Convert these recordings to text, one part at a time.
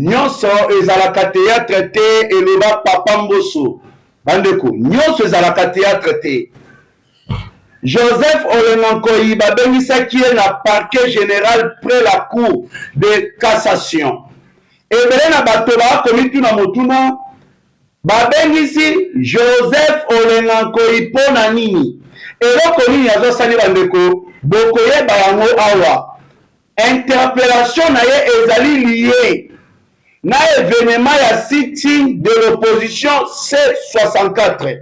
nyonso ezalaka théâtre te eloba papa mboso bandeko nyonso ezalaka théâtre te. Joseph Olengankoyi babengisaki ye na parquet général près la cour de cassation. Ebele na bato bakomi tuna motuna babengisi Joseph Olengankoyi mpona nini? Eloko nini azosali bandeko bokoyeba yango awa. Interpellation na ye ezali lié na événement ya sitting de l'opposition C64.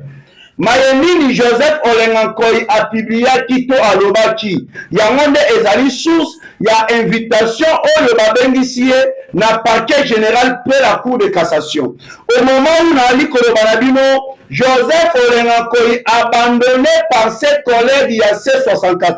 Mayemini Joseph Olengankoyi a publié kito alobaki yango nde ezali source ya invitation oyo babengisi ye na parquet général près la cour de cassation. Au moment où nali koloba na bino Joseph Olengankoyi abandonné par ses collègues ya C64.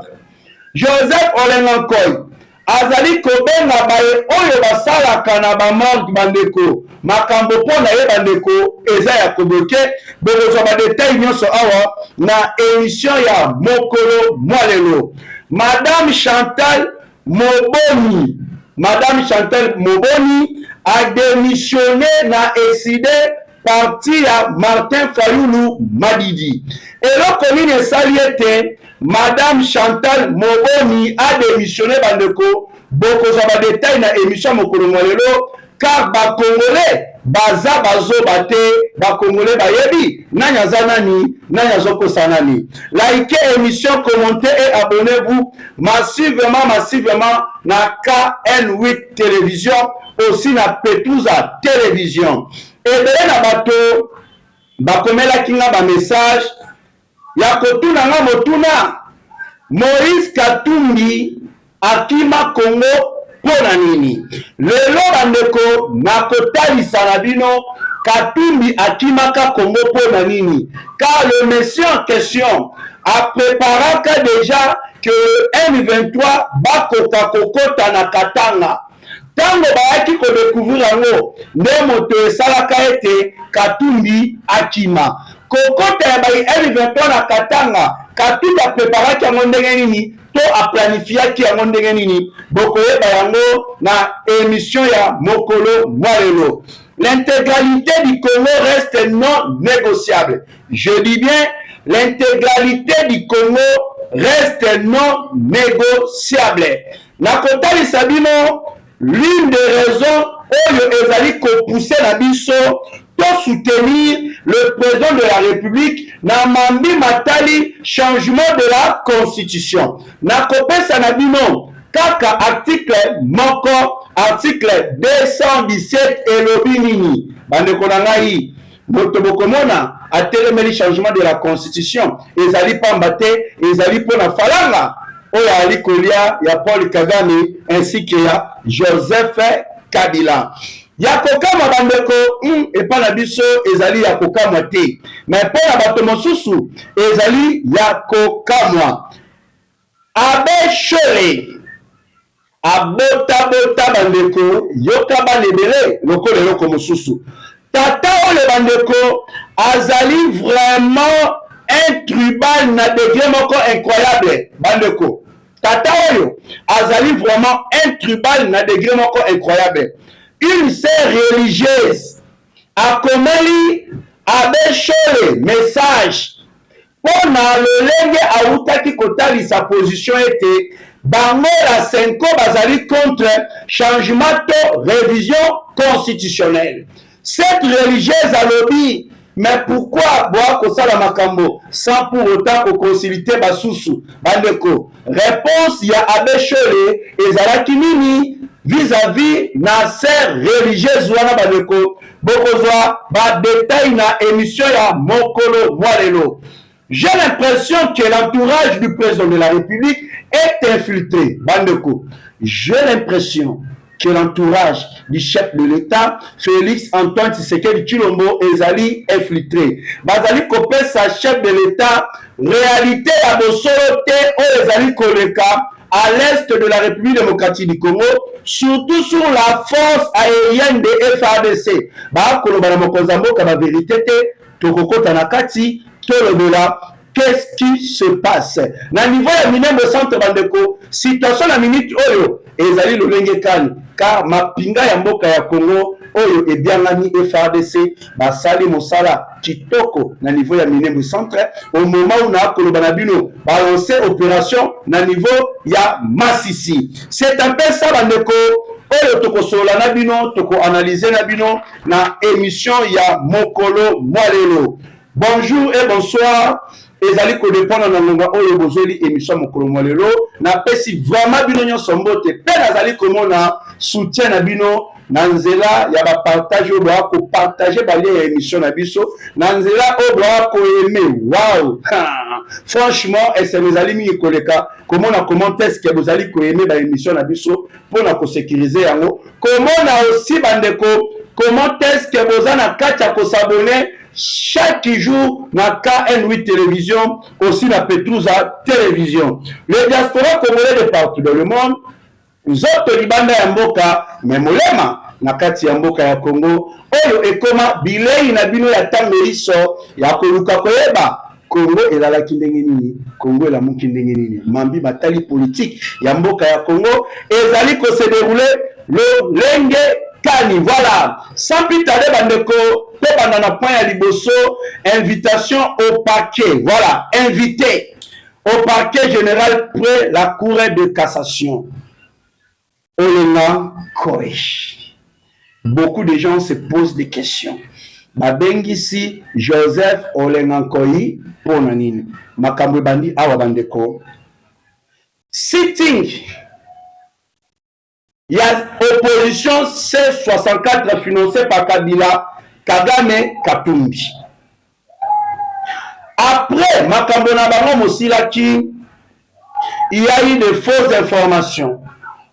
Joseph Olengankoyi azali kobenga baye oyo basalaka na bamorgue bandeko makambo mpo na ye bandeko eza ya koboke bokozwa badetail nyonso awa na émission ya mokolo mwalelo. Madame Chantal Moboni a démissionné na eside parti ya Martin Fayulu Madidi. Eloko nini esali ete Madame Chantal Moboni a démissionné bandeko bokozwa badetail na émission mokolo mwalelo car bakongolais baza bazoba te bakongolais bayebi nani aza nani nani azokosa nani. Likez émission, commentez et abonnez-vous massivement na KN8 télévision aussi na Petouza télévision. Ebele na bato bakomelaki nga ba message ya kotuna nga motuna Moïse Katumbi akima Congo pona nini? Lelo bandeko nakotalisa na bino Katumbi akimaka Congo pona nini? Car le monsieur en question a préparé déjà que M23 bakoka kokota na Katanga. Tango bayaki ko découvrir yango nde moto esalaka ete Katumbi akima kokota ya bai M23 na Katanga. Katumbi a préparé yango ndenge nini to a planifié yango ndenge nini bokoyeba yango na émission ya mokolo mwalelo. L'intégralité du Congo reste non négociable. Je dis bien l'intégralité du Congo reste non négociable. Na kotalisa bino l'une des raisons oyo ezali ko pousser na biso to soutenir le président de la République na mambi matali changement de la constitution. Na kopesa na bino kaka article moko article 217 elobi nini bandeko na ngai moto bokomona atelemeli changement de la constitution ezali pamba te ezali pona falanga oyo ali kolia ya Paul Kagame ainsi que ya Joseph Kabila. Ya kokama bandeko epa na biso ezali ya kokamwa te mais mpo na bato mosusu ezali ya kokamwa. Abe Chole abota bandeko yoka balebele lokolo eloko mosusu tata oyo bandeko azali vraiment un tribal na degré moko incroyable bandeko. Tata oyo azali vraiment un tribal na degré moko incroyable. Une sœur religieuse akomeli Abe Chole message pour na lolenge autaki kotalisa position ete bango la Senko bazali contre changement to révision constitutionnelle. Cette religieuse a lobby mais pourquoi boa kosala makambo sans pour autant consulter basusu bandeko? Réponse ya Abe Chole ezalaki nini vis-à-vis na sœur religieuse wana bandeko bokozwa ba détail na émission ya mokolo mwalelo. J'ai l'impression que l'entourage du président de la République est infiltré bandeko. J'ai l'impression que l'entourage du chef de l'État, Félix Antoine Tshisekedi Tshilombo, ezali infiltré. Bazali kopesa chef de l'État réalité ya bosolo te o ezali koleka à l'est de la République démocratique du Congo, surtout sur la force aérienne de FARDC. Ba koloba na mokonza mboka ba vérité te tokokota na kati tolobela qu'est-ce qui se passe? Na niveau ya Minembwe centre bandeko, situation na minute oyo ezali lolenge kani, car mapinga ya mboka ya Congo oyo ebiangani FARDC basali mosala kitoko na niveau ya Minembwe centre au moment où na koloba na bino balancer opération na niveau ya Masisi. C'est un peu ça bandeko oyo tokosola na bino, toko analyser na bino na émission ya Mokolo Mwalelo. Bonjour et bonsoir. Ezali ko dépendre na longa oyo bozeli émission Mokolo Mwalelo. Na pesi vraiment bino nyonso mbote pe nazali komona soutien na bino na nzela ya ba partage oyo ba ko partager ba lien ya émission na biso na nzela oyo ba ko aimer. Wow! Franchement, SMS ezali mi koleka komona comment est-ce que bozali ko aimer ba émission na biso pour na ko sécuriser yango. Komona aussi bandeko comment est-ce que bozana kati ya ko s'abonner chaque jour na KN8 télévision, aussi la Petrouza télévision. Le diaspora congolais de partout dans le monde, nous autres libanda ya mboka, memolema na kati ya mboka ya Congo, oyo ekoma bilei na bino ya tango iso ya koluka koyeba Congo ezalaki ndenge nini, Congo elamuki ndenge nini. Mambi matali politique ya mboka ya Congo ezali ko se dérouler le lenge kani. Voilà, sans plus tarder bandeko, pe bandana point ya liboso, invitation au parquet. Voilà, invité au parquet général près la cour de cassation. Olenga Koé. Beaucoup de gens se posent des questions. Babengisi Joseph Olenga Koé pour nanini. Makambo bandi awa bandeko. Sitting. Il y a opposition C64 financée par Kabila, Kagame, Katumbi. Après, Makambona Bango Mosilaki, il y a eu de fausses informations.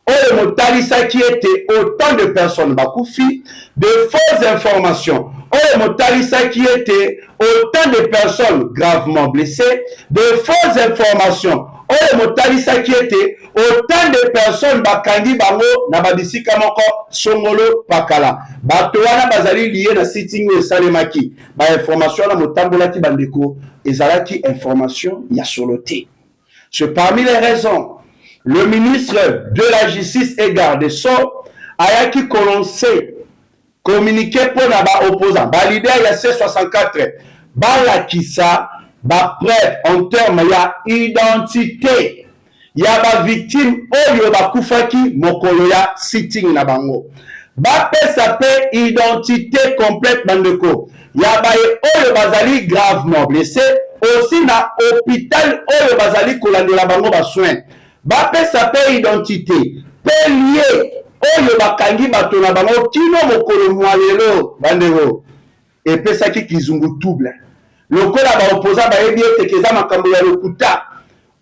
Oyo Motalisa qui était autant de personnes Bakoufi, de fausses informations. Oyo Motalisa qui était autant de personnes gravement blessées, de fausses informations. Oyo Motalisa qui était autant de personnes bakangi bango na babisika moko songolo pakala. Bato wana bazali lié na sitting et salemaki. Ba information na motambola ki bandeko ezalaki information ya soloté. C'est parmi les raisons. Le ministre de la Justice et Garde des Sceaux a qui commencé communiqué pour na ba opposant, ba leader ya C64, ba la kisa, ba preuve en termes ya identité. Ya ba victime oyo ba kufaki mokolo ya sitting na bango. Ba pesa pe identité complète bandeko. Ya ba oyo bazali gravement blessé, aussi na hôpital oyo bazali kolandela bango ba soin. Ba pesa pe identité, pe lié oyo bakangi bato na bango kino mokolo mwalelo bandeko. Et pesa ki kizungu double. Lokola ba opposa ba yebi tekeza makambo ya lokuta.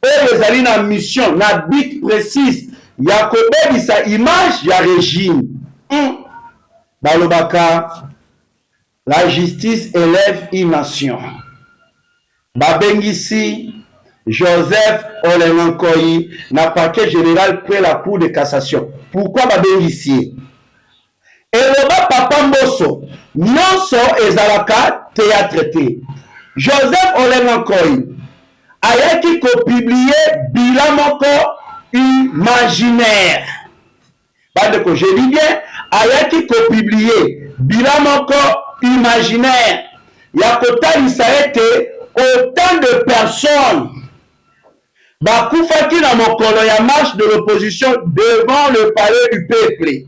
Oyo ezali na mission, na but précise ya kobebisa image ya régime. Balobaka, la justice élève une nation. Babengisi Joseph Olenga Koé na parquet général près la cour de cassation. Pourquoi babengisi? Eloba papa mboso, nyonso ezalaka théâtre te. Joseph Olenga Koé ayaki ko publier bilan moko imaginaire. Bandeko, je dis bien, ayaki ko publier bilan moko imaginaire. Ya kotalisa ete autant de personnes bakufaki na mokolo ya marche de l'opposition devant le palais du peuple.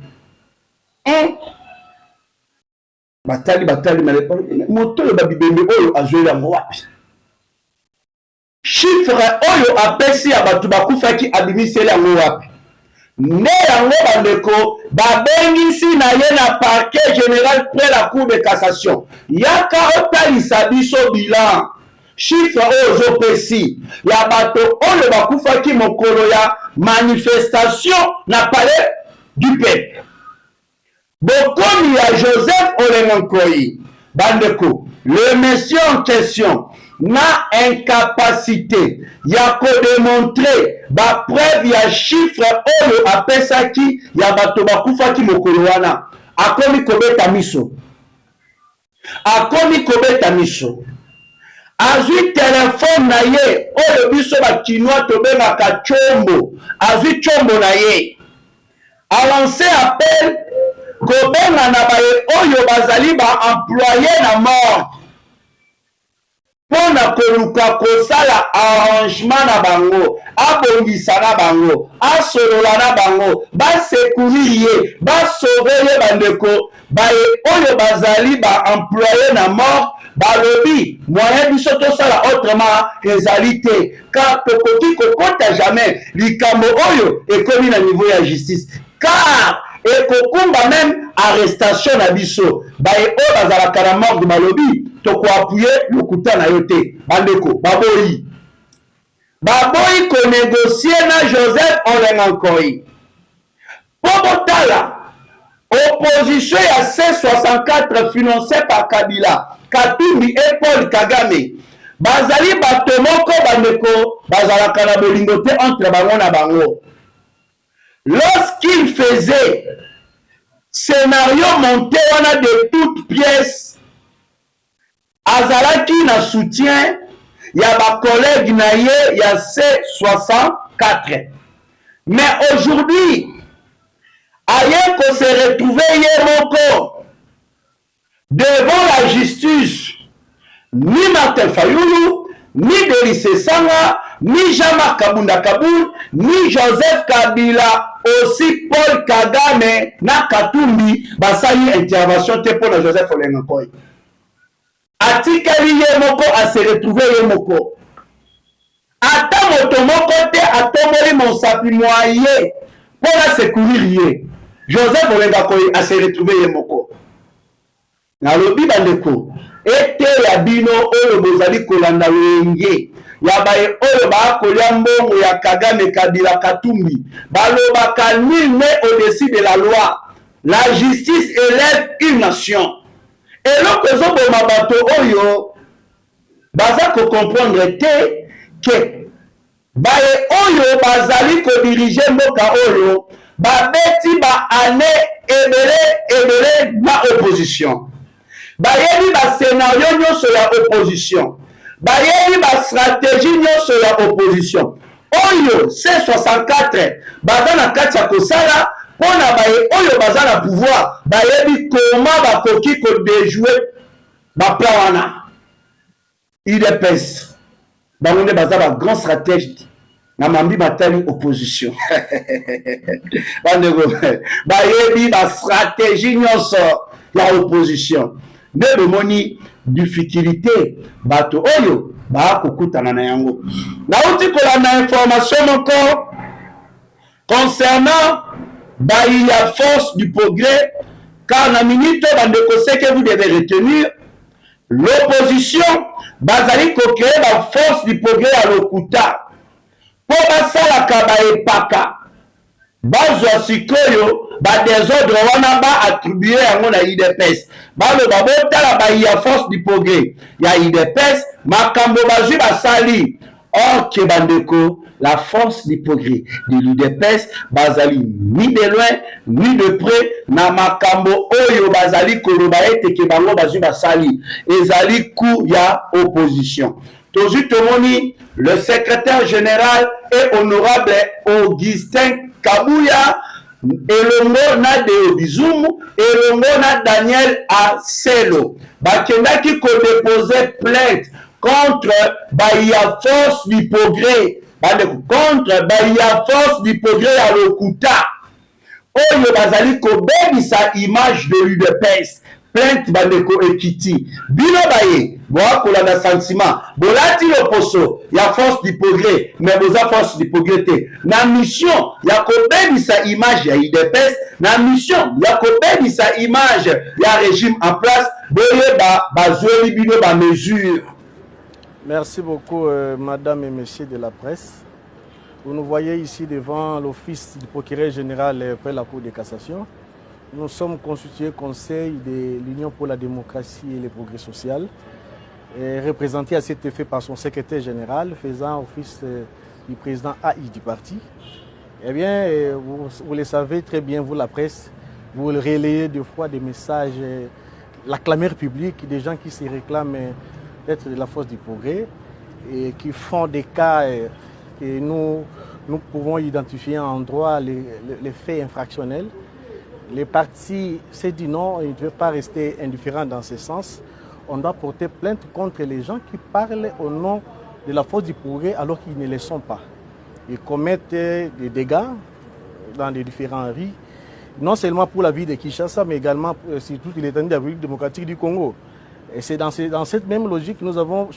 Batali moto le babibembe oyo azweli yango wapi? Chiffre oyo apesi ya batu bakufaki abimiseli yango wapi? Ne yango bandeko babengisi na ye na parquet général près la cour de cassation. Yaka otalisa biso bilan. Chiffre oyo ozopesi ya bato oyo bakufaki mokolo ya manifestation na palais du peuple. Bokomi ya Joseph Olenga Koé bandeko, le monsieur en question na incapacité ya ko démontrer ba preuve ya chiffre oyo apesaki ya bato bakufaki mokolo wana. Akomi kobeta miso. azwi telefone na ye oyo biso bakinois tobengaka chombo, azwi chombo na ye alance appel kobenga na baye oyo bazali baemploye na morgue mpona koluka kosala arrangement na bango, abongisa na bango, asolola na bango, basekuri ye, basove ye bandeko baye oyo bazali baemploye na morgue balobi moyen biso tosala autrement ezali te, car tokoki kokota jamais likambo oyo ekomi na niveau ya justice, car ekokumba même arrestation na biso baye oyo bazalaka na morgue balobi tokoapuye lokuta na yo te bandeko baboyi konegocie na Joseph Olenga Nkoyi po botala opposition ya C64 financé par Kabila, Katumbi et Paul Kagame bazali bato moko bandeko bazalaka na bolingo te entre bango na bango. Lorsqu'il faisait scénario monté wana de toutes pièces, azalaki na soutien ya ba collègue na ye ya C64. Mais aujourd'hui, aye ko se retrouver ye moko devant la justice, ni Martin Fayulu, ni Delice Sanga, ni Jean-Marc Kabunda Kaboul, ni Joseph Kabila, aussi Paul Kagame na Katumbi basali intervention te pour Joseph Olenga Nkoyi. Atikali ye moko a se retrouver ye moko. Ata moto moko te atomoli monsapi moye pour la secourir ye. Joseph Olenga Nkoyi a se retrouver ye moko. Na lobi bandeko ete ya bino oyo bozali kolanda wenge ya baye oyo bakolia mbongo ya Kagame Kabila Katumbi balobaka nul n'est au-dessus de la loi. La justice élève une nation. Et loko ezoboma bato oyo baza ko comprendre te ke baye oyo bazali ko diriger mboka oyo babeti ba année ebele na opposition. Bayebi ba scénario nyonso ya opposition, bayebi ba stratégie nyonso ya opposition oyo C64 baza na kati ya kosala mpona baye oyo baza na pouvoir bayebi koma bakoki kodejouer baplan wana. UDPS bango nde baza ba grand stratège na mambi batali opposition bandeko bayebi ba stratégie nyonso ya opposition. Nde bomoni difficulté bato oyo bakokutana na yango. Nauti kolanda information moko concernant Baïa Force du Progrès, car na minute bandeko ce que vous devez retenir, l'opposition bazali ko créer la Force du Progrès à Lokuta po basalaka baepaka bazwa sikoyo ba désordre wana ba attribuer yango na UDPS baloba botala Baïa Force du Progrès ya UDPS makambo bazwi basali. Or que bandeko la Force du Progrès de l'UDPS bazali ni de loin ni de près na makambo oyo bazali koloba ete ke bango bazwi basali ezali coup ya opposition. Tozu tomoni le secrétaire général et honorable Augustin Kabouya elongo na Deo Bizumu elongo na Daniel Aselo bakendaki ko déposer plainte contre Baïa Force du Progrès, contre Baïa Force du Progrès à Lokuta oyo bazali ko bebisa image de l'UDPS. Plainte bandeko ekiti bino baye boakolanda sentiment bolati loposo ya Force du Progrès mais boza Force du Progrès te na mission ya kobebisa image ya UDPS, na mission ya kobebisa image ya régime en place boyeba bazweli bino ba mesure. Merci beaucoup, madame et messieurs de la presse. Vous nous voyez ici devant l'office du procureur général près la Cour de cassation. Nous sommes constitués conseil de l'Union pour la démocratie et le progrès social, représenté à cet effet par son secrétaire général, faisant office du président AI du parti. Eh bien, vous le savez très bien, vous la presse, vous relayez deux fois des messages, la clameur publique des gens qui se réclament être de la force du progrès et qui font des cas que nous pouvons identifier en droit les faits infractionnels. Les partis s'est dit non, il ne peut pas rester indifférent dans ce sens. On doit porter plainte contre les gens qui parlent au nom de la force du progrès alors qu'ils ne le sont pas. Ils commettent des dégâts dans les différents rues, non seulement pour la vie de Kinshasa, mais également sur toute l'étendue de la République démocratique du Congo. Et c'est dans cette même logique que nous avons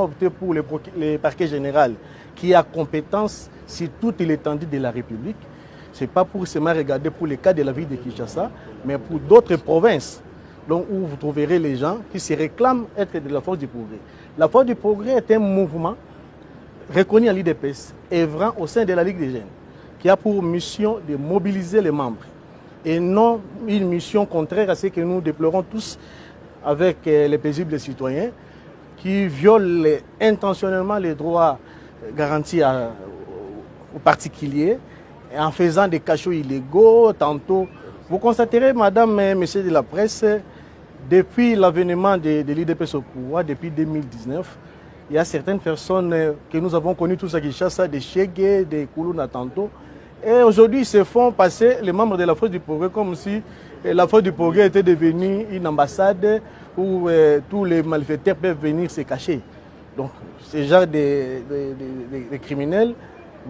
opté pour le parquet général, qui a compétence sur toute l'étendue de la République. Ce n'est pas pour seulement regarder pour le cas de la ville de Kinshasa, mais pour d'autres provinces, donc où vous trouverez les gens qui se réclament être de la force du progrès. La force du progrès est un mouvement reconnu à l'IDPS, œuvrant au sein de la Ligue des jeunes, qui a pour mission de mobiliser les membres, et non une mission contraire à ce que nous déplorons tous avec les paisibles citoyens, qui violent intentionnellement les droits garantis aux particuliers, en faisant des cachots illégaux, tantôt. Vous constaterez, madame et messieurs de la presse, depuis l'avènement de l'IDPS au pouvoir, depuis 2019, il y a certaines personnes que nous avons connues tous à Kinshasa, des Chegué, des Koulouna tantôt, et aujourd'hui ils se font passer les membres de la force du progrès comme si la force du progrès était devenue une ambassade où tous les malfaiteurs peuvent venir se cacher. Donc, ce genre de criminels,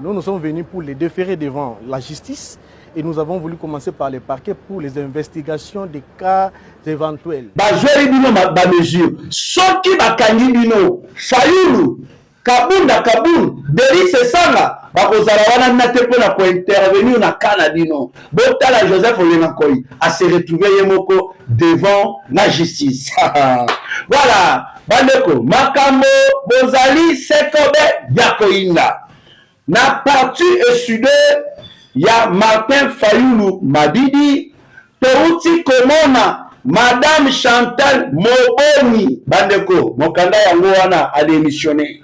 nous sommes venus pour les déférer devant la justice et nous avons voulu commencer par les parquets pour les investigations des cas éventuels. Bazweli bino ba mesure soki bakangi bino Fayulu Kabunda Derise Sanga bakozala wana nate pona ko intervenir na kana bino botala Joseph Olenakoi a se retrouver yemoko devant la justice. Voilà bandeko makambo bozali sekobe yakoinda na parti sud ya Martin Fayulu Madidi touti komona Madame Chantal Moboni bandeko mokanda yango wana a démissionné.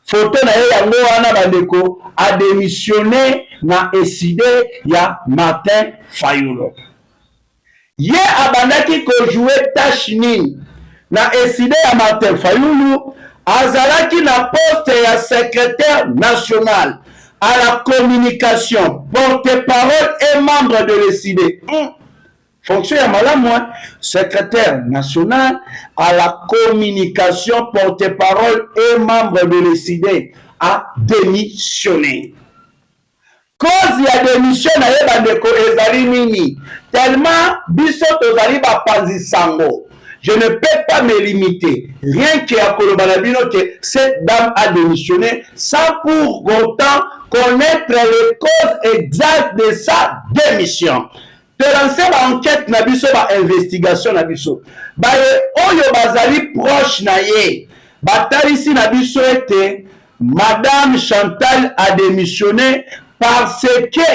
Photo na ye yango wana bandeko a démissionné na eside ya Martin Fayulu. Ye abandaki ko jouer tâche nini na eside ya Martin Fayulu azalaki na poste ya secrétaire national à la communication, porte-parole et membre de l'ECD. Fonction ya malamu, secrétaire national à la communication, porte-parole et membre de l'ECD a démissionné. Cause ya démission na ye bandeko ezali nini? Tellement biso tozali bapanzi sango. Je ne peux pas me limiter. Rien qu'à Kolobanabino que cette dame a démissionné sans pour autant connaître les causes exactes de sa démission. De lancer l'enquête na biso ba investigation na biso. Ba oyo bazali proche na ye. Batalisi na biso ete Madame Chantal a démissionné parce que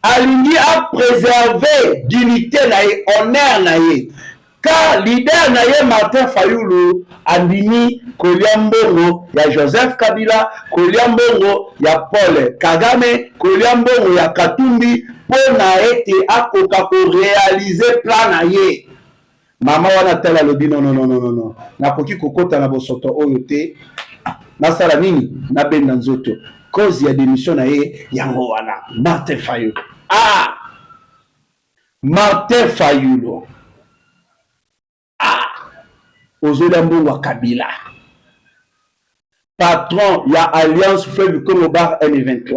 alingi a préservé dignité na ye, honneur na ye. Car leader na ye Martin Fayulu andimi kolia mbongo ya Joseph Kabila, kolia mbongo ya Paul Kagame, kolia mbongo ya Katumbi pona ete akoka ko réaliser plan na ye. Mama wana tala lobi non. Nakoki kokota na bosoto oyo te. Nasala nini na benda nzoto. Cause ya démission na ye yango wana Martin Fayulu. Martin Fayulu. Ozola mbongo wa Kabila. Patron ya Alliance Fleuve Congo Bar M23.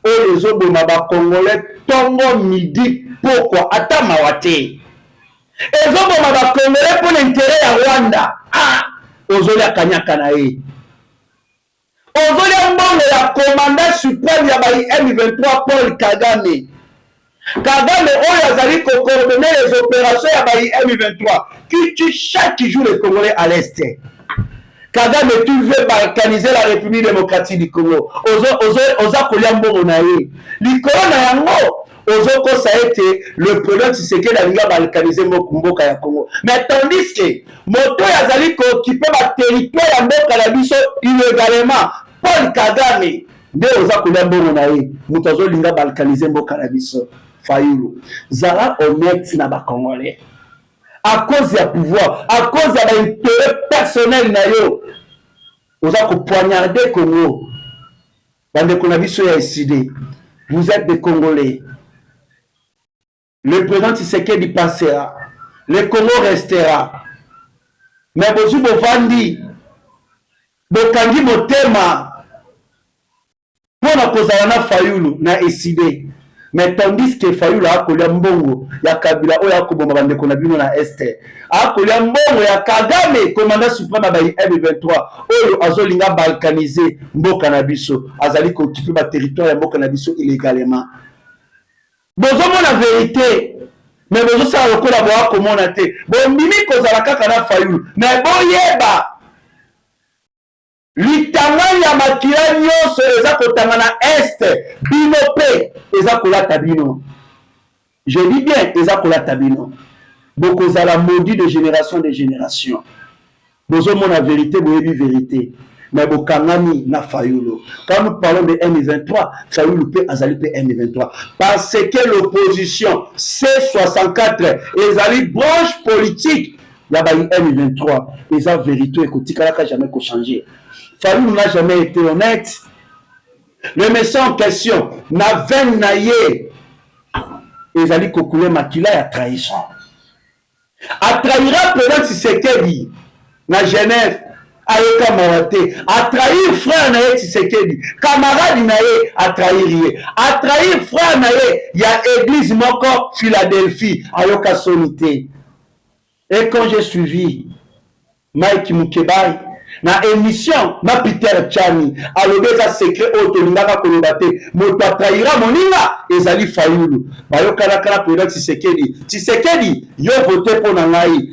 Oyo ezoboma ba Congolais tongo midi pokwa ata mawate. Ezoboma ba Congolais pour l'intérêt ya Rwanda. Ozola kanyaka na ye. Ozola mbongo ya commandant suprême ya ba M23 Paul Kagame. Kagame oyo azali ko coordonner les opérations ya ba M23 qui tue chaque jour les Congolais à l'est. Kagame tu veux balkaniser la République démocratique du Congo. Oza kolia mbongo na ye. Likolo na yango ozo ko ça été le président Tshisekedi alinga balkaniser mboka ya Congo. Mais tandis que moto yazali ko occuper ba territoire ya mboka na biso illégalement Paul Kagame nde oza kolia mbongo na ye. Moto azo linga balkaniser mboka na biso. Fayulu zala honnête na ba Congolais. à cause du pouvoir, à cause de l'intérêt personnel na yo. Vous avez poignardé Congo. Vous êtes des Congolais. Le président Tshisekedi passera. Le Congo restera. Mais vous avez bokangi motema pour na kozala na Fayulu na eside. Mais tandis que Fayulu a kolia mbongo ya Kabila oya koboma bandeko na bino na este. A kolia mbongo ya Kagame commandant suprême ba M23 oyo azolinga balkaniser mboka na biso azali ko occuper ba territoire ya mboka na biso illégalement. Bozo mona vérité mais bozo sa lokola boa komona te. Bo mimi kozala kaka na Fayulu mais boyeba litanga ya makila nyonso eza kotanga na este bino pe eza kolata bino. Je dis bien eza kolata bino. Bokozala maudit de génération de génération. Bozo mona vérité boyebi vérité. Mais bokangami na Fayulu. Quand nous parlons de M23, Fayulu pe azali pe M23 parce que l'opposition C64 ezali branche politique ya ba M23 eza vérité ekotikalaka jamais ko changer. Fayulu n'a jamais été honnête. Le médecin en question n'a veine naïe. Ils allaient couler makila et à trahison. A trahira président Tshisekedi na Genève. Ayoka Maraté. A trahir frère naïe Tshisekedi. Camarade naïe a trahir. A trahir frère naïe. Il y a église moko Philadelphie. Ayoka Sonité. Et quand j'ai suivi Mike Mukebai na émission na Peter Chani alobeza secret otolingaka kolobate moto atrahira moninga ezali Fayulu bayokana kala président Tshisekedi yo voté pour na ngai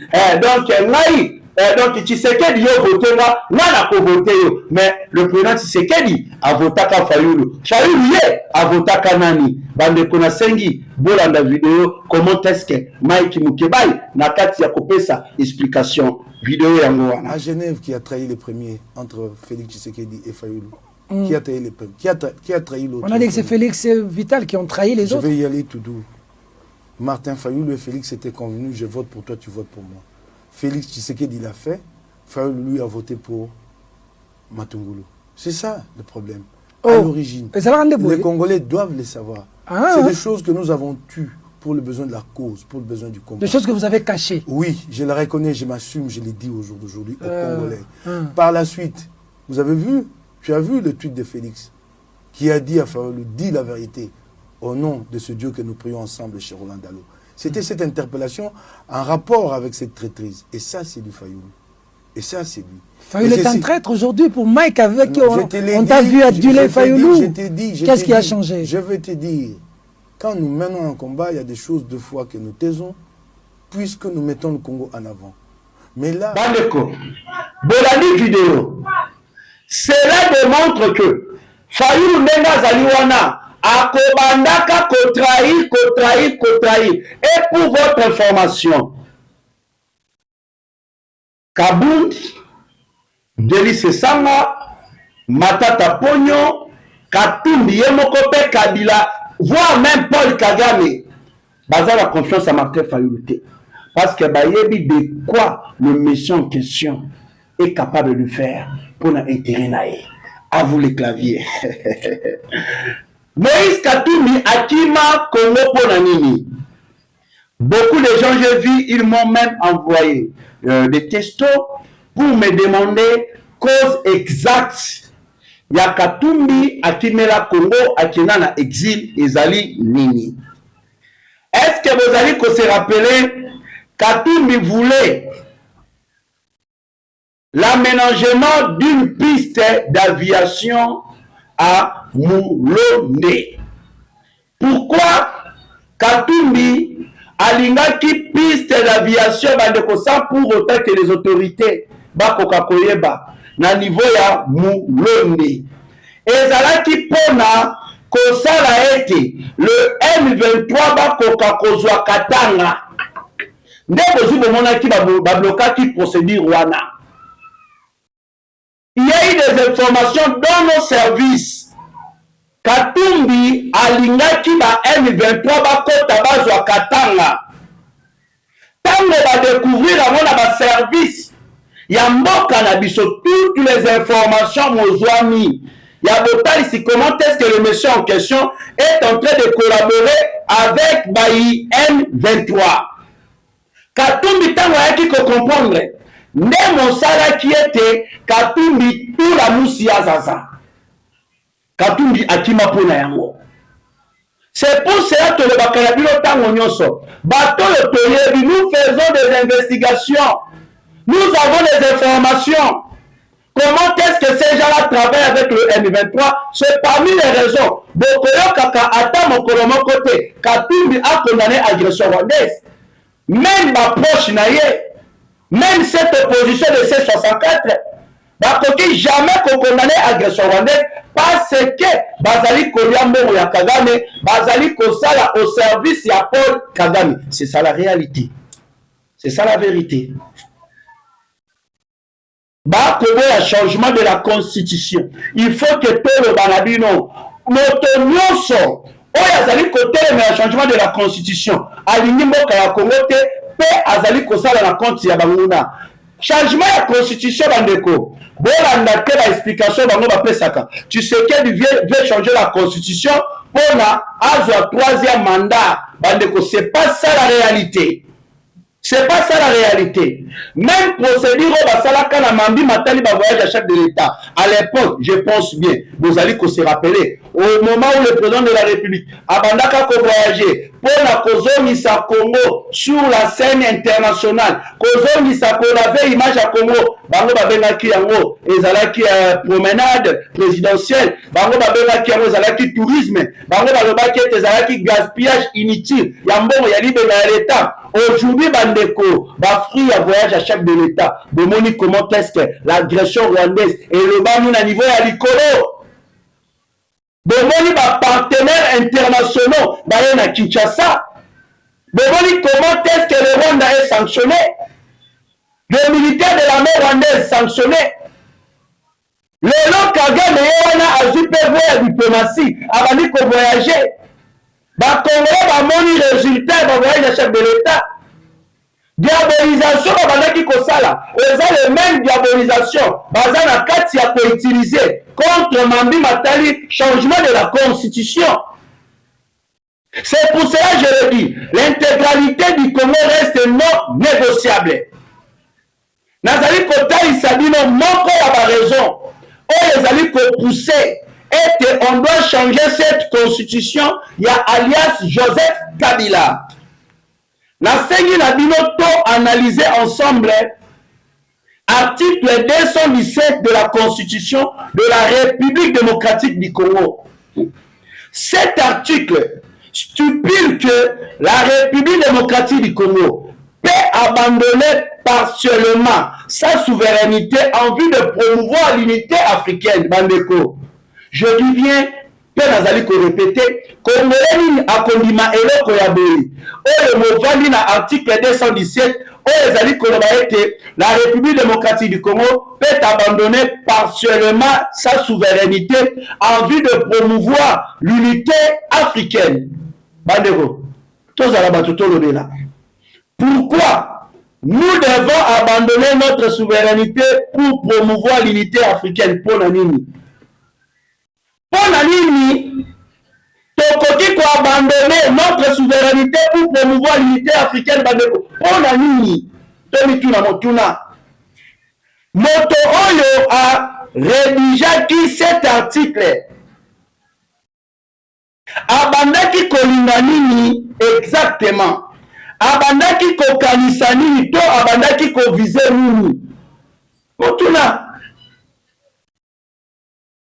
donc Tshisekedi yo voté na ko voté yo mais le président Tshisekedi a voté ka Fayulu ye a voté ka nani bande kona sengi bolanda vidéo comment est-ce que Mike Mukebai na kati ya kopesa explication vidéo yango wana. À Genève, qui a trahi les premiers entre Félix Tshisekedi et Fayulu. Qui a trahi les premiers? Qui a trahi l'autre? On a dit que c'est Félix et Vital qui ont trahi les autres. Je vais y aller tout doux. Martin Fayulu et Félix étaient convenus, je vote pour toi, tu votes pour moi. Félix Tshisekedi l'a fait, Fayulu lui a voté pour Matungulu. C'est ça le problème. À l'origine. Les Congolais doivent le savoir. C'est des choses que nous avons tues pour le besoin de la cause, pour le besoin du combat. Des choses que vous avez cachées. Oui, je le reconnais, je m'assume, je l'ai dit au jour d'aujourd'hui aux Congolais. Par la suite, vous avez vu, tu as vu le tweet de Félix, qui a dit à Fayulu, dis la vérité, au nom de ce Dieu que nous prions ensemble chez Roland Dalo. C'était cette interpellation en rapport avec cette traîtrise. Et ça, c'est du Fayulu. Et ça, c'est lui. Fayulu est un traître aujourd'hui pour Mike avec qui on t'a vu aduler Fayulu. Qu'est-ce qui a changé? Je vais te dire. Quand nous menons un combat, il y a des choses deux fois que nous taisons, puisque nous mettons le Congo en avant. Mais là... Bandeko, Bolani vidéo, cela démontre que Fayulu Nenga Zaliwana a Kobandaka Kotrahi. Et pour votre information, Kabundi, Delis Sanga, Matata Pogno, Katumbi Yemokope Kabila, voire même Paul Kagame, basé la confiance à Martin Fayulu. Parce que Bayebi de quoi le méchant en question est capable de faire pour l'intérêt naïe. À vous les claviers. Moïse Katumbi Akima Congo pour Nanini. Beaucoup de gens, j'ai vu, ils m'ont même envoyé des textos pour me demander cause exacte. Yakatumbi Akimela Congo Akina na exil Ezali Nini. Est-ce que vous allez se rappeler Katumbi voulait l'aménagement d'une piste d'aviation à Moulonde. Pourquoi Katumbi alingaki piste d'aviation sans pour autant que les autorités bakoka koyeba na niveau ya Moulonde. Ezalaki pona kosala ete le M23 bakoka kozwa Katanga. Nde bozu bomonaki bablokaki procédure wana. Il y a eu des informations dans nos services. Katumbi alingaki ba M23 bakota bazwa Katanga. Tango ba découvrir avant la service. Il y a mboka na biso toutes les informations mozwami. Il y a Botali, si comment est-ce que le monsieur en question est en train de collaborer avec Bayi M23. Katumbi tango yaki ko comprendre. Nde mosala qui était Katumbi tout la musi ya zaza. Katumbi akima pona yango. C'est pour cela que le bakalabilo tango nyonso. Bato le toyebi, nous faisons des investigations. Nous avons des informations. Comment est-ce que ces gens-là travaillent avec le M23? C'est parmi les raisons. Bokoyo Kaka Ata Mokolomo côté. Katumbi a condamné l'agression rwandaise. Même ma proche naïe, même cette opposition de C64, bakoki jamais condamné l'agression rwandaise parce que Bazali Koliambo ya Kagame, Bazali Kosala au service ya Paul Kagame. C'est ça la réalité. C'est ça la vérité. Bah, que le changement de la constitution. Il faut que tout le banabino, notre nyonso, oyazali côté le changement de la constitution. Aligné mboka ya Congo te, pe azali kosala na compte ya banguna. Changement de la constitution bandeko. Bolanda te la explication bango ba pesaka. Tu sais que veut changer la constitution pour na azwa troisième mandat. Bandeko, c'est pas ça la réalité. C'est pas ça la réalité. Même procédure au Basalaka na Mambi Matali va voyage à chef de l'État. À l'époque, je pense bien, vous allez se rappeler, au moment où le président de la République Abandaka ko voyager pour la kozongisa Congo sur la scène internationale, kozongisa ko lave image à Congo, bango babengaki yango ezalaki promenade présidentielle, bango babengaki yango ezalaki tourisme, bango balobaki ezalaki gaspillage inutile, yambongo ya libe na l'État. Aujourd'hui, Bandeko, va fruit à voyage à chef de l'État. Demoni comment est-ce que l'agression rwandaise et le banou à niveau à l'icolo. Demoni va partenaires internationaux à Kinshasa. Demoni comment est-ce que le Rwanda est sanctionné. Le militaire de l'armée rwandaise sanctionné. Le long Kagame a azupé voie diplomatie avant de voyager. Bah, Congolais va moni résultat va voyager le chef de l'État. Diabolisation va qui kosala. Ils ont les mêmes diabolisations. Bazana kati ya ko utiliser contre Mambi Matali changement de la constitution. C'est pour cela que je le dis. L'intégralité du Congo reste non négociable. Nazali Kota Isabino moko ya raison. On les a ko pousser. Et on doit changer cette constitution. Il y a alias Joseph Kabila. La Sengi Nabinoto analysé ensemble article 217 de la constitution de la République démocratique du Congo. Cet article stipule que la République démocratique du Congo peut abandonner partiellement sa souveraineté en vue de promouvoir l'unité africaine. Bandeko. Je dis bien, Père Nazali ko répéter, Congolais a kondima eloko ya boyi. Oyo movandi na article 217, oyo ezali koloba ete la République démocratique du Congo peut abandonner partiellement sa souveraineté en vue de promouvoir l'unité africaine. Bandeko, tozala batuto lobela. Pourquoi nous devons abandonner notre souveraineté pour promouvoir l'unité africaine pour la nini? Pour la ligne, tokoki ko abandonner notre souveraineté pour promouvoir l'unité africaine. Pour la ligne, Tomituna Motuna. Moto Oyo a rédigé cet article. Abandaki kolinganini exactement. Abandaki ko kanisanini to abandaki ko viser nini. Motuna.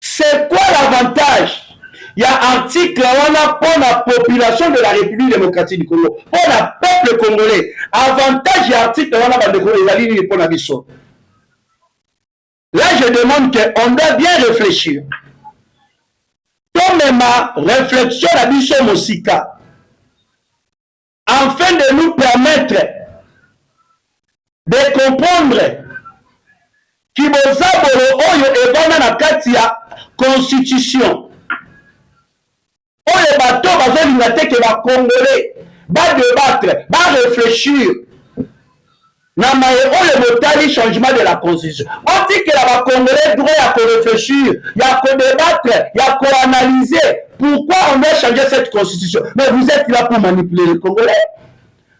C'est quoi l'avantage? Il y a un article pour la population de la République démocratique du Congo, pour le peuple congolais. Avantage, il y a un article pour la mission. Là, je demande qu'on doit bien réfléchir. Comme ma réflexion à mission Mosika, afin de nous permettre de comprendre qui Katia constitution. Oyo bato bazolinga te que ba Congolais ba débattre, ba réfléchir. na maye le changement de la constitution. On dit que la Congolais droit à réfléchir, il y a qu'à débattre, il y a qu'à analyser pourquoi on doit changer cette constitution. Mais vous êtes là pour manipuler les Congolais.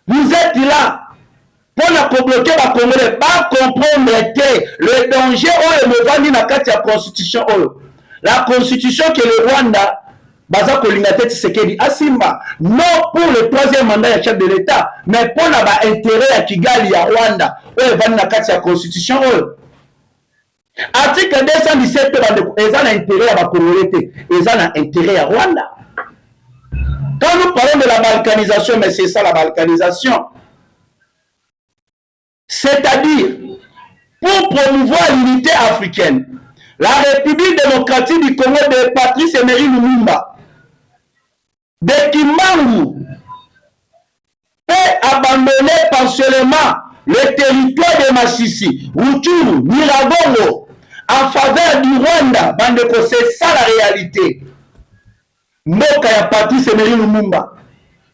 Vous êtes là pour la bloquer les Congolais, pas comprendre le danger où le vandi na kati ya constitution. La constitution que le Rwanda Baza Kolingate Tshisekedi Asimba, non pour le troisième mandat du chef de l'État, mais pour l'intérêt à Kigali à Rwanda, où il va dans la constitution. Article 217, ils ont intérêt à la communauté, ils ont intérêt à Rwanda. Quand nous parlons de la balkanisation, mais c'est ça la balkanisation, c'est-à-dire pour promouvoir l'unité africaine, la République démocratique du Congo de Patrice Emery Lumumba, de Kimbangu, peut abandonner partiellement le territoire de Masisi, Rutshuru, Nyiragongo, en faveur du Rwanda. Bandeko, c'est ça la réalité. Mboka ya Patrice Emery Lumumba,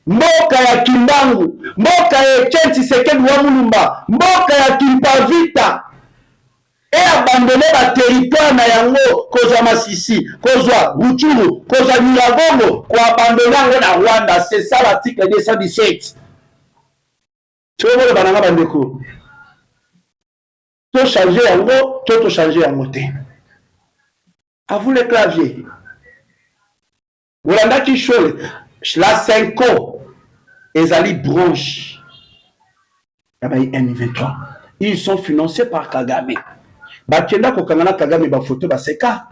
mboka ya Kimbangu, mboka ya Etienne Tshisekedi wa Mulumba, mboka ya Kimpavita, et abandonner la territoire na yango kozwa Masisi, kozwa Rutshuru, kozwa Nyiragongo, ko abandonner yango na Rwanda. C'est ça l'article 217. Tu vois le bananga bandeko. To changer yango, to changer yango te. À vous les claviers. Olanda ki chole, la 5 ezali branche. Yabai M23. Ils sont financés par Kagame. Bakenda kokangana Kagame ba photo ba seka.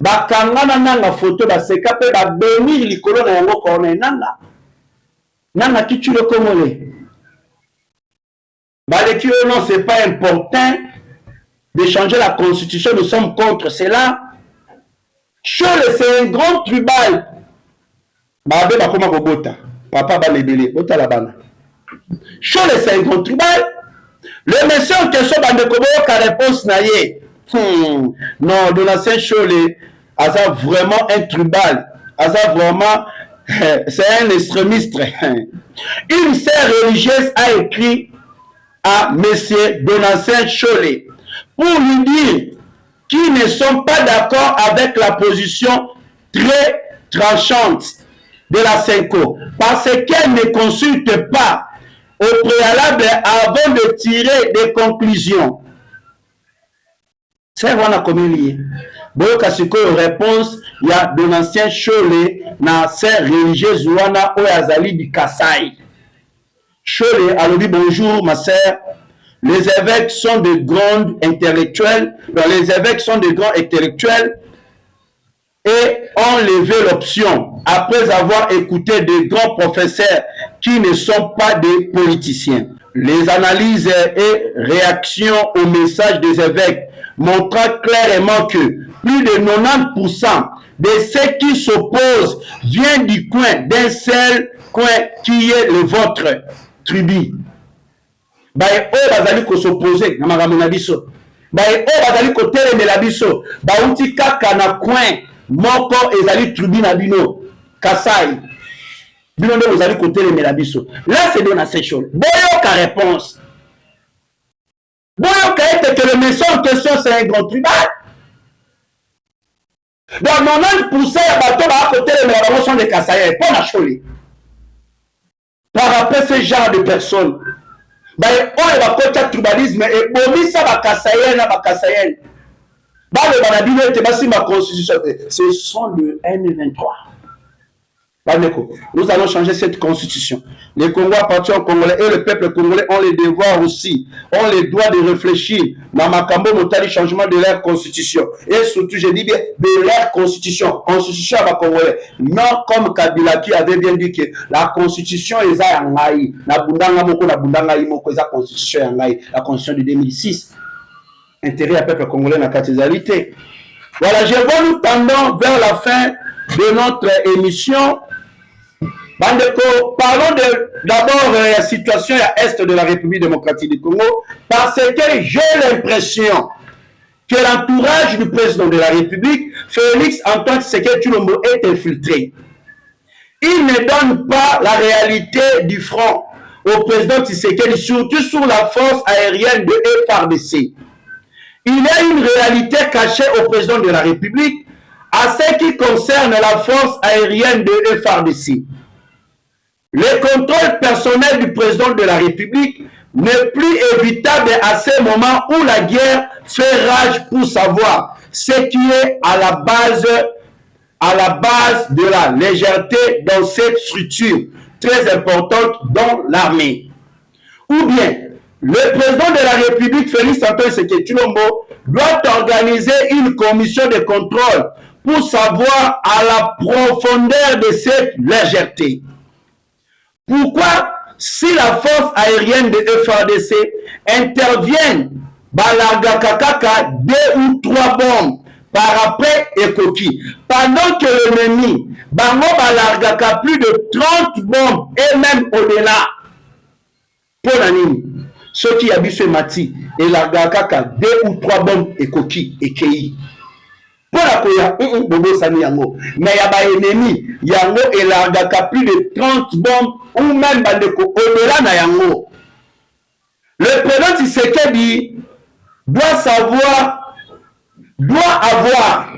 Bakangana nanga photo ba seka pe ba benir likolo na yango ko na nanga. Nanga kitu le Congolais. Baleki non, c'est pas important de changer la constitution, nous sommes contre cela. Chole c'est un grand tribal. Babe bakoma kobota. Papa ba lebele, bota la bana. Chole c'est un grand tribal. Le monsieur en question bande kobo ka réponse na ye. Non, Donatien Chole asa vraiment un tribal. Asa vraiment c'est un extrémiste. Une sœur religieuse a écrit à monsieur Donatien Chole pour lui dire qu'ils ne sont pas d'accord avec la position très tranchante de la CENCO parce qu'elle ne consulte pas au préalable avant de tirer des conclusions. C'est vraiment comme il est. Bon, parce que réponse, il y a Donatien Chole na sœur religieuse wana Oyazali du Kassai. Chole a dit bonjour ma sœur. Les évêques sont de grands intellectuels. Les évêques sont de grands intellectuels et ont levé l'option après avoir écouté de grands professeurs qui ne sont pas des politiciens. Les analyses et réactions aux messages des évêques montrent clairement que plus de 90% de ceux qui s'opposent viennent du coin, d'un seul coin qui est le vôtre, tribu. Bae o bazali ko s'opposer na makambo na biso. Bae o bazali ko telemela biso. Bauti kaka na coin moko ezali tribu na bino. Kasai. Bino nde bazali ko telemela biso. Là c'est dans ces choses. Boyo ka réponse. Boyo ka ete que le méchant en question c'est un grand tribal. Donc 90% ya bato ba ko telemela bango sont des Kasai pour na Chole. Par rapport à ce genre de personnes. Bae oyo bakota tribalisme et bomisa bakasayena bakasayena bale banabino ete basimba constitution. Ce sont le M23. Nous allons changer cette constitution. Les Congolais appartiennent aux Congolais et le peuple congolais ont les devoirs aussi, ont les droits de réfléchir dans Makambo Motali changement de leur constitution. Et surtout, je dis bien de leur constitution. Constitution à Congolais. Non comme Kabila qui avait bien dit que la constitution est à Yangaï. La Bundanga Moko, la Bundanga Imoko, la constitution Yangaï. La constitution de 2006. Intérêt à peuple congolais dans la catésalité. Voilà, je vois nous tendons vers la fin de notre émission. Bandeko, parlons d'abord de la situation à l'est de la République démocratique du Congo, parce que j'ai l'impression que l'entourage du président de la République, Félix Antoine Tshisekedi Tshilombo, est infiltré. Il ne donne pas la réalité du front. au président Tshisekedi, surtout sur la force aérienne de FARDC. Il y a une réalité cachée au président de la République à ce qui concerne la force aérienne de FARDC. Le contrôle personnel du président de la République n'est plus évitable à ce moment où la guerre fait rage pour savoir ce qui est à la base de la légèreté dans cette structure très importante dans l'armée. Ou bien, le président de la République, Félix Antoine Tshisekedi Tshilombo, doit organiser une commission de contrôle pour savoir à la profondeur de cette légèreté. Pourquoi, si la force aérienne de FARDC intervient, balargakakaka 2 ou 3 bombes par après Ekoki, pendant que l'ennemi, bango balargaka plus de 30 bombes et même au-delà. Pour l'anime, ceux qui habitent ce mati, et largakaka 2 ou 3 bombes Ekoki et Kei. Pour la koya, bobo sani yango, mais il y a ba ennemi, yango et largaka plus de 30 bombes ou même bandeko au-delà na yango. Le président Tshisekedi doit avoir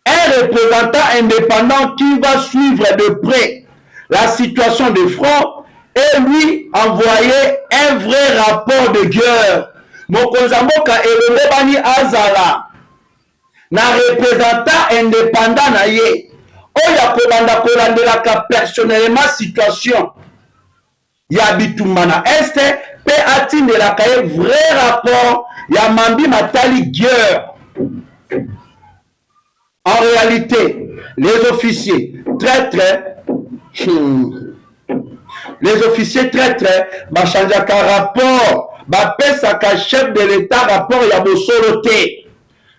un représentant indépendant qui va suivre de près la situation de front et lui envoyer un vrai rapport de guerre. Mokonzamboka elobani azala na représentant indépendant na ye oya kobanda kolandelaka personnellement situation ya bitumba na este pe atindelaka ye vrai rapport ya mambi matali guerre. En réalité, les officiers traîtres bachanjaka rapport bapesaka chef de l'état rapport ya bosolo te.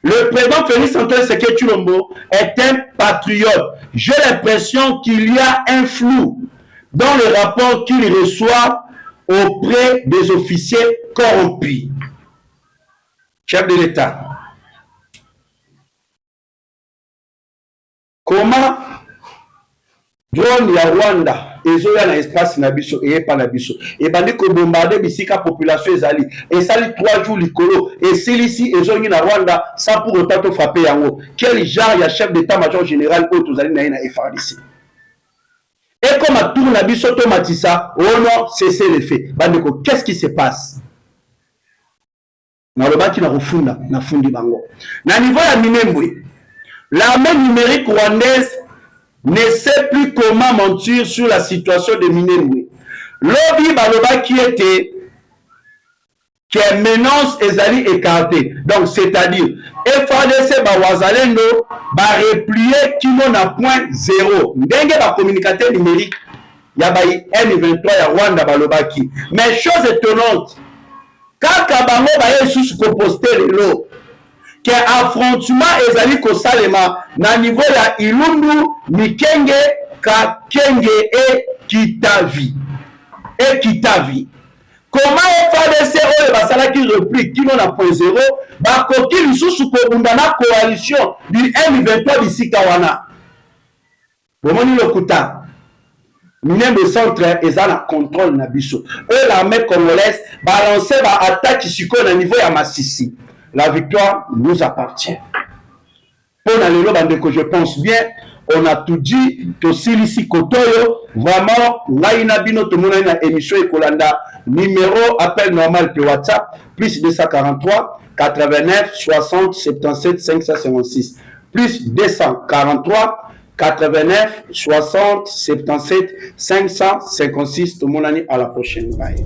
Le président Félix Antoine Tshisekedi Tshilombo est un patriote. J'ai l'impression qu'il y a un flou dans le rapport qu'il reçoit auprès des officiers corrompus. Chef de l'État. Comment drone ya Rwanda ezoya na espace na biso et pas na biso et bandi ko bombarder bisika population ezali et sali 3 jours likolo et silisi ezongi na Rwanda sans pour autant to frapper yango. Quel genre ya chef d'état-major général au tozali na FARDC? Et comme à tour na biso to matisa, oh non, cessez les faits. Bandi ko qu'est-ce qui se passe? Na lobaki na rufunda na fundi bango. Na niveau ya Minembwe, l'armée numérique rwandaise ne sait plus comment mentir sur la situation de Minembwe. Lobby baloba qui était que menace ezali écarté. Donc c'est-à-dire FARDC bawazalendo ba replier kilo na point 0. Ndenge ba communicateur numérique ya ba M23 ya Rwanda baloba ki. Mais chose étonnante, kaka bango ba yesusu ko poster lelo que affrontement ezali ko salema na niveau ya Ilundu, Mikenge, Kakenge et Kitavi. Comment FARDC oyo basalaki repli kino na point 0 bakoki lisusu kobunda na coalition du M23 bisika wana. Bomoni lokuta Minembwe centre eza na contrôle na biso. Et l'armée congolaise balancer ba attaque siko na niveau ya Masisi. La victoire nous appartient. Pour la lelo bandeko, je pense bien, on a tout dit, to silisi kotoyo, vraiment, ngaina bino to mona na émission ekolanda, numéro appel normal pe WhatsApp, plus 243 89 60 77 556, plus 243 89 60 77 556, to monani à la prochaine. Bye.